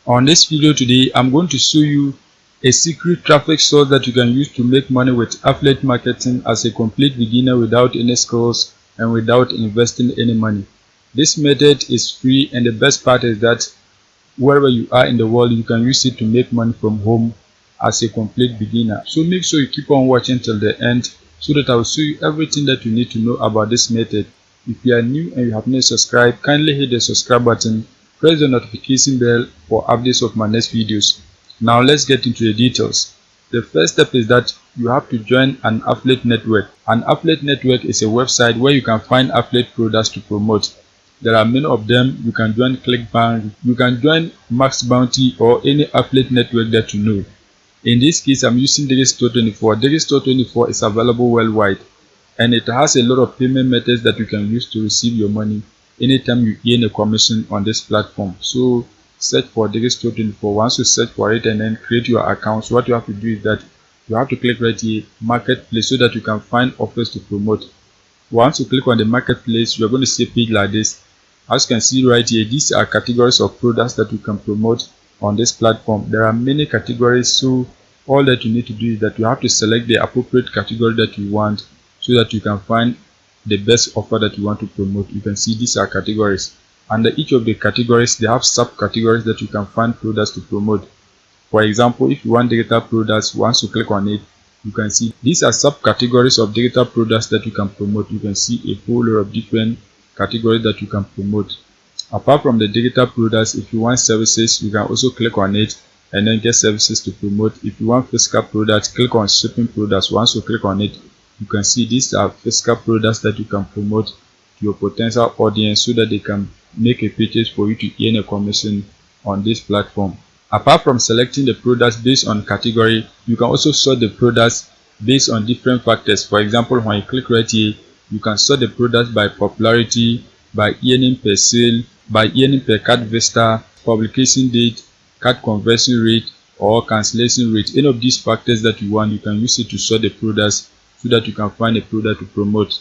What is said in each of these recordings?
On this video today, I'm going to show you a secret traffic source that you can use to make money with affiliate marketing as a complete beginner without any skills and without investing any money. This method is free, and the best part is that wherever you are in the world, you can use it to make money from home as a complete beginner. So make sure you keep on watching till the end so that I will show you everything that you need to know about this method. If you are new and you have not subscribed, kindly hit the subscribe button, press the notification bell for updates of my next videos. Now let's get into the details. The first step is that you have to join an affiliate network. An affiliate network is a website where you can find affiliate products to promote. There are many of them. You can join ClickBank, you can join Max Bounty, or any affiliate network that you know. In this case, I'm using Digistore24. Digistore24 is available worldwide, and it has a lot of payment methods that you can use to receive your money anytime you earn a commission on this platform. So search for Digistore24. Once you search for it and then create your account, so what you have to do is that you have to click right here, Marketplace, so that you can find offers to promote. Once you click on the Marketplace, you're going to see a page like this. As you can see right here, these are categories of products that you can promote on this platform. There are many categories, so all that you need to do is that you have to select the appropriate category that you want so that you can find the best offer that you want to promote. You can see these are categories. Under each of the categories, they have subcategories that you can find products to promote. For example, if you want digital products, once you click on it, you can see these are subcategories of digital products that you can promote. You can see a whole lot of different categories that you can promote. Apart from the digital products, if you want services, you can also click on it and then get services to promote. If you want physical products, click on shipping products. Once you click on it, you can see these are physical products that you can promote to your potential audience so that they can make a purchase for you to earn a commission on this platform. Apart from selecting the products based on category, you can also sort the products based on different factors. For example, when you click right here, you can sort the products by popularity, by earning per sale, by earning per card vista, publication date, card conversion rate, or cancellation rate. Any of these factors that you want, you can use it to sort the products so that you can find a product to promote.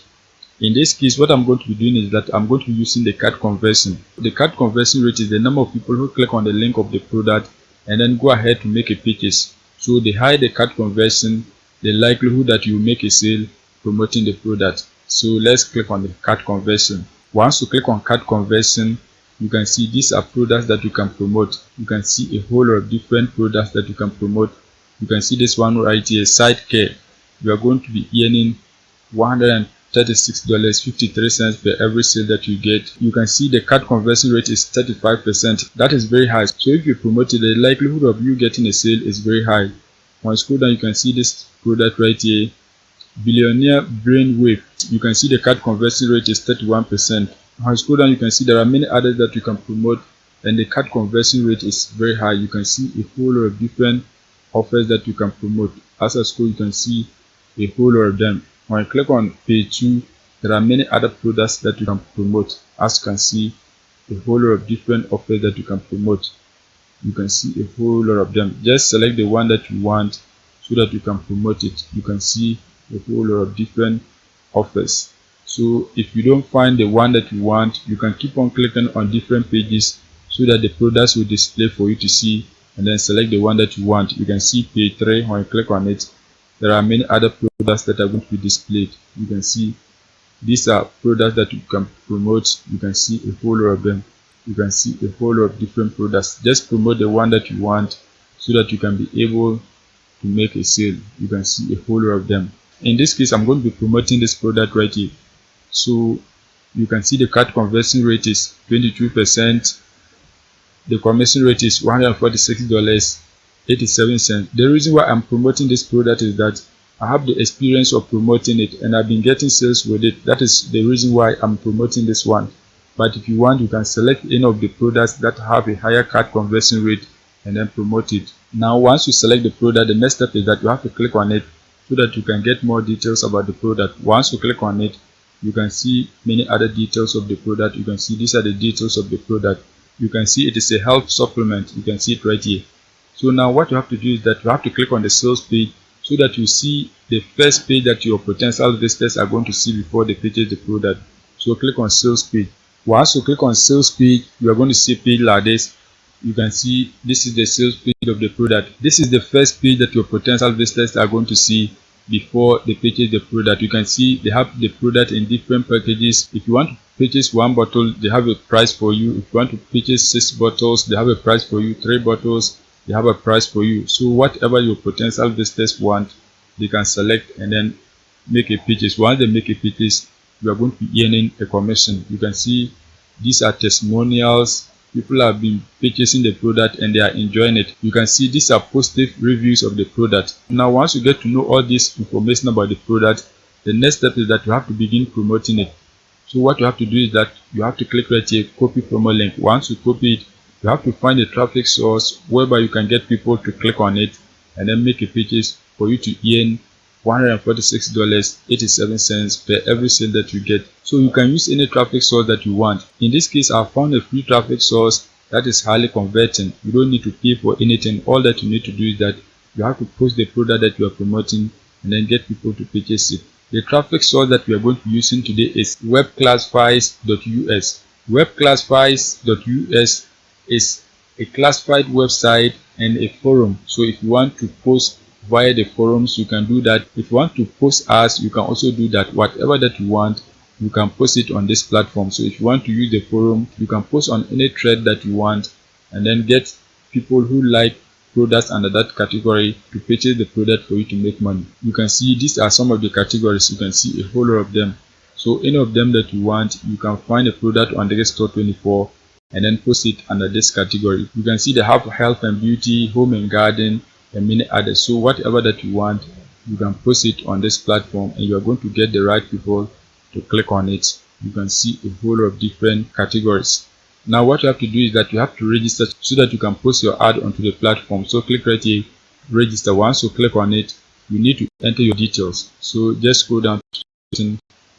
In this case, what I'm going to be doing is that I'm going to be using the card conversion. The card conversion rate is the number of people who click on the link of the product and then go ahead to make a purchase. So the higher the card conversion, the likelihood that you make a sale promoting the product. So let's click on the card conversion. Once you click on card conversion, you can see these are products that you can promote. You can see a whole lot of different products that you can promote. You can see this one right here, side care. You are going to be earning $136.53 per every sale that you get. You can see the card conversion rate is 35%. That is very high. So if you promote it, the likelihood of you getting a sale is very high. When you scroll down, you can see this product right here, Billionaire Brainwave. You can see the card conversion rate is 31%. When you scroll down, you can see there are many others that you can promote, and the card conversion rate is very high. You can see a whole lot of different offers that you can promote. As I scroll, you can see a whole lot of them. When you click on page 2, there are many other products that you can promote. As you can see, a whole lot of different offers that you can promote. You can see a whole lot of them. Just select the one that you want so that you can promote it. You can see a whole lot of different offers. So if you don't find the one that you want, you can keep on clicking on different pages so that the products will display for you to see, and then select the one that you want. You can see page 3. When you click on it, there are many other products that are going to be displayed. You can see these are products that you can promote. You can see a whole lot of them. You can see a whole lot of different products. Just promote the one that you want so that you can be able to make a sale. You can see a whole lot of them. In this case, I'm going to be promoting this product right here. So you can see the card conversion rate is 22%. The commission rate is $146.87. The reason why I'm promoting this product is that I have the experience of promoting it and I've been getting sales with it. That is the reason why I'm promoting this one. But if you want, you can select any of the products that have a higher card conversion rate and then promote it. Now, once you select the product, the next step is that you have to click on it so that you can get more details about the product. Once you click on it, you can see many other details of the product. You can see these are the details of the product. You can see it is a health supplement. You can see it right here. So now what you have to do is that you have to click on the sales page so that you see the first page that your potential visitors are going to see before they purchase the product. So click on sales page. Once you click on sales page, you are going to see a page like this. You can see this is the sales page of the product. This is the first page that your potential visitors are going to see before they purchase the product. You can see they have the product in different packages. If you want to purchase 1 bottle, they have a price for you. If you want to purchase 6 bottles, they have a price for you. 3 bottles, they have a price for you. So whatever your potential visitors want, they can select and then make a purchase. Once they make a purchase, you are going to be earning a commission. You can see these are testimonials. People have been purchasing the product and they are enjoying it. You can see these are positive reviews of the product. Now once you get to know all this information about the product, the next step is that you have to begin promoting it. So what you have to do is that you have to click right here, copy promo link. Once you copy it, you have to find a traffic source whereby you can get people to click on it and then make a purchase for you to earn $146.87 per every sale that you get. So you can use any traffic source that you want. In this case, I found a free traffic source that is highly converting. You don't need to pay for anything. All that you need to do is that you have to post the product that you are promoting and then get people to purchase it. The traffic source that we are going to be using today is webclassifieds.us. Webclassifieds.us is a classified website and a forum. So if you want to post via the forums, you can do that. If you want to post ads, you can also do that. Whatever that you want, you can post it on this platform. So if you want to use the forum, you can post on any thread that you want and then get people who like products under that category to purchase the product for you to make money. You can see these are some of the categories. You can see a whole lot of them. So any of them that you want, you can find a product on the store 24 and then post it under this category. You can see they have health and beauty, home and garden, and many others. So whatever that you want, you can post it on this platform and you are going to get the right people to click on it. You can see a whole lot of different categories. Now what you have to do is that you have to register so that you can post your ad onto the platform. So click right here, register. Once you click on it, you need to enter your details. So just scroll down.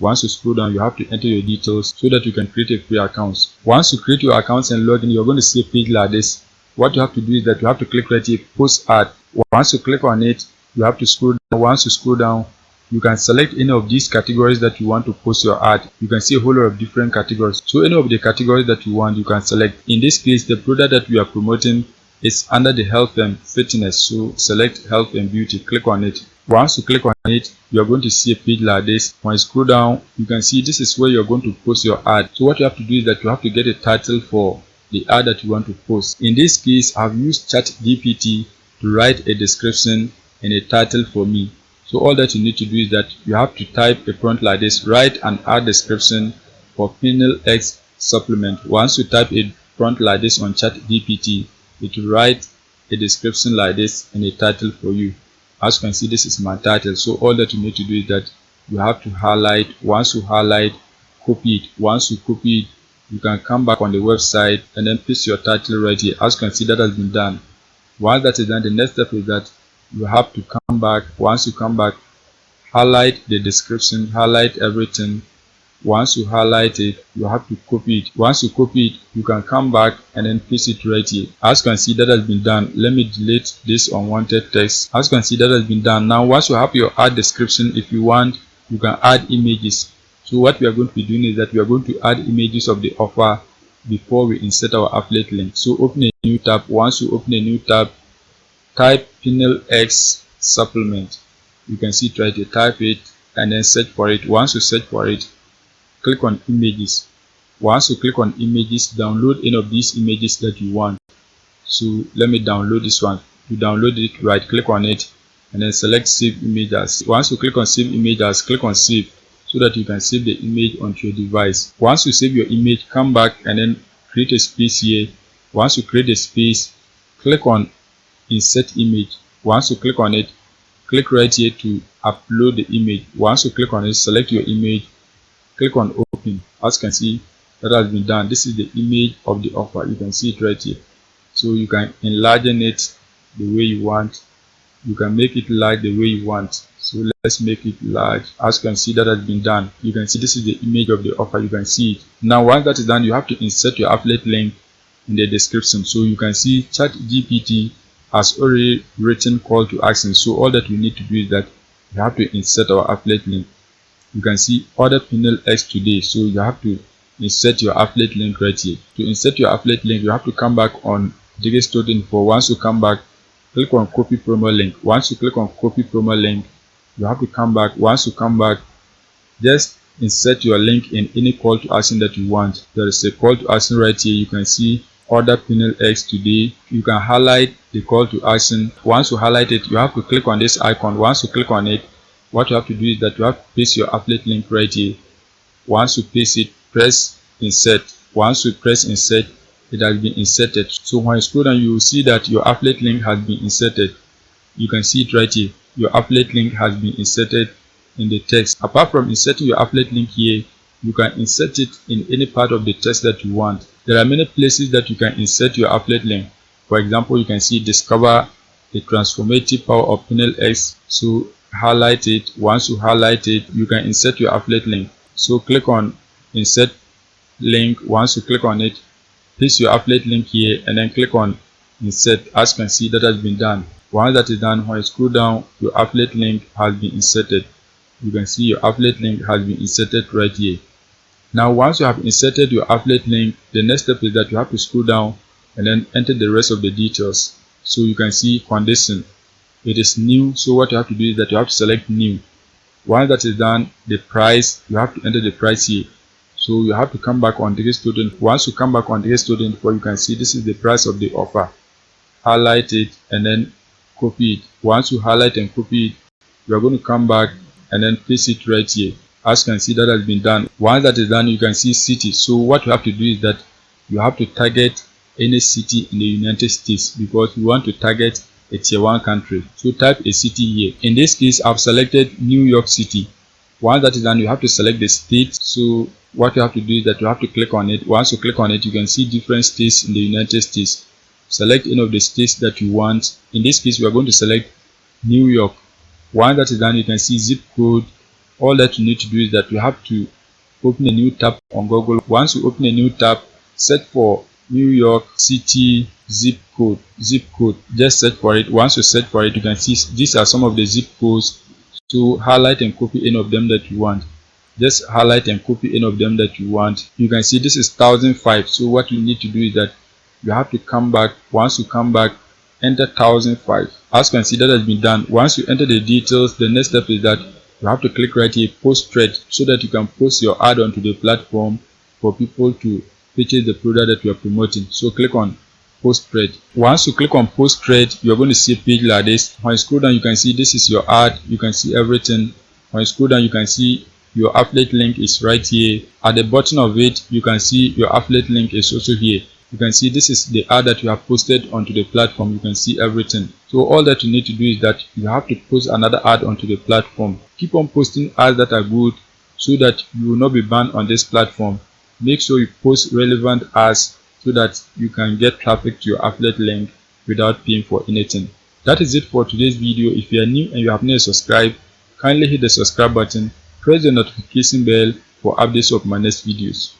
Once you scroll down, you have to enter your details so that you can create a free account. Once you create your accounts and log in, you're going to see a page like this. What you have to do is that you have to click right here, post ad. Once you click on it, you have to scroll down. Once you scroll down, you can select any of these categories that you want to post your ad. You can see a whole lot of different categories. So any of the categories that you want, you can select. In this case, the product that we are promoting is under the health and fitness. So select health and beauty, click on it. Once you click on it, you are going to see a page like this. When you scroll down, you can see this is where you're going to post your ad. So what you have to do is that you have to get a title for the ad that you want to post. In this case, I've used ChatGPT to write a description and a title for me. So all that you need to do is that you have to type a prompt like this, write an ad description for Pineal X supplement. Once you type a prompt like this on ChatGPT, it will write a description like this and a title for you. As you can see, this is my title. So all that you need to do is that you have to highlight. Once you highlight, copy it. Once you copy it, you can come back on the website and then paste your title right here. As you can see, that has been done. Once that is done, the next step is that you have to come back. Once you come back, highlight the description, highlight everything. Once you highlight it, you have to copy it. Once you copy it, you can come back and then paste it right here. As you can see, that has been done. Let me delete this unwanted text. As you can see, that has been done. Now once you have your ad description, if you want, you can add images. So what we are going to be doing is that we are going to add images of the offer before we insert our affiliate link. So open a new tab. Once you open a new tab, type Pineal X supplement. You can see it right here. Type it and then search for it. Once you search for it, click on images. Once you click on images, download any of these images that you want. So let me download this one. To download it, right click on it and then select save images. Once you click on save images, click on save so that you can save the image onto your device. Once you save your image, come back and then create a space here. Once you create a space, click on insert image. Once you click on it, click right here to upload the image. Once you click on it, select your image, click on open. As you can see, that has been done. This is the image of the offer. You can see it right here. So you can enlarge it the way you want. You can make it large the way you want. So let's make it large. As you can see, that has been done. You can see this is the image of the offer. You can see it. Now once that is done, you have to insert your affiliate link in the description. So you can see ChatGPT has already written call to action. So all that we need to do is that you have to insert our affiliate link. You can see order Pineal X today. So you have to insert your affiliate link right here. To insert your affiliate link, you have to come back on Digit Store info. Once you come back, click on copy promo link. Once you click on copy promo link, you have to come back. Once you come back, just insert your link in any call to action that you want. There is a call to action right here. You can see order panel X today. You can highlight the call to action. Once you highlight it, you have to click on this icon. Once you click on it, what you have to do is that you have to paste your affiliate link right here. Once you paste it, press insert. Once you press insert, it has been inserted. So when you scroll down, you will see that your affiliate link has been inserted. You can see it right here. Your affiliate link has been inserted in the text. Apart from inserting your affiliate link here, you can insert it in any part of the text that you want. There are many places that you can insert your affiliate link. For example, you can see discover the transformative power of panel X. So highlight it. Once you highlight it, you can insert your affiliate link. So click on insert link. Once you click on it, paste your affiliate link here and then click on insert. As you can see, that has been done. Once that is done, when you scroll down, your affiliate link has been inserted. You can see your affiliate link has been inserted right here. Now once you have inserted your affiliate link, the next step is that you have to scroll down and then enter the rest of the details. So you can see condition, it is new. So what you have to do is that you have to select new. Once that is done, the price, you have to enter the price here. So you have to come back on Digit Student. Once you come back on Digit Student, you can see this is the price of the offer. Highlight it and then copy it. Once you highlight and copy it, you are going to come back and then paste it right here. As you can see, that has been done. Once that is done, you can see city. So what you have to do is that you have to target any city in the United States because you want to target a tier 1 country. So type a city here. In this case, I've selected New York City. Once that is done, you have to select the state. So what you have to do is that you have to click on it. Once you click on it, you can see different states in the United States. Select any of the states that you want. In this case, we are going to select New York. Once that is done, you can see zip code. All that you need to do is that you have to open a new tab on Google. Once you open a new tab, search for New York City zip code. Just search for it. Once you search for it, you can see these are some of the zip codes. So highlight and copy any of them that you want. Just highlight and copy any of them that you want. You can see this is 1005. So what you need to do is that you have to come back. Once you come back, enter 1005. As you can see, that has been done. Once you enter the details, the next step is that you have to click right here, post thread, so that you can post your ad onto the platform for people to purchase the product that you are promoting. So click on post thread. Once you click on post thread, you're going to see a page like this. When you scroll down, you can see this is your ad. You can see everything. When you scroll down, you can see your affiliate link is right here. At the bottom of it, you can see your affiliate link is also here. You can see this is the ad that you have posted onto the platform. You can see everything. So all that you need to do is that you have to post another ad onto the platform. Keep on posting ads that are good so that you will not be banned on this platform. Make sure you post relevant ads so that you can get traffic to your affiliate link without paying for anything. That is it for today's video. If you are new and you have not subscribed, kindly hit the subscribe button, press the notification bell for updates of my next videos.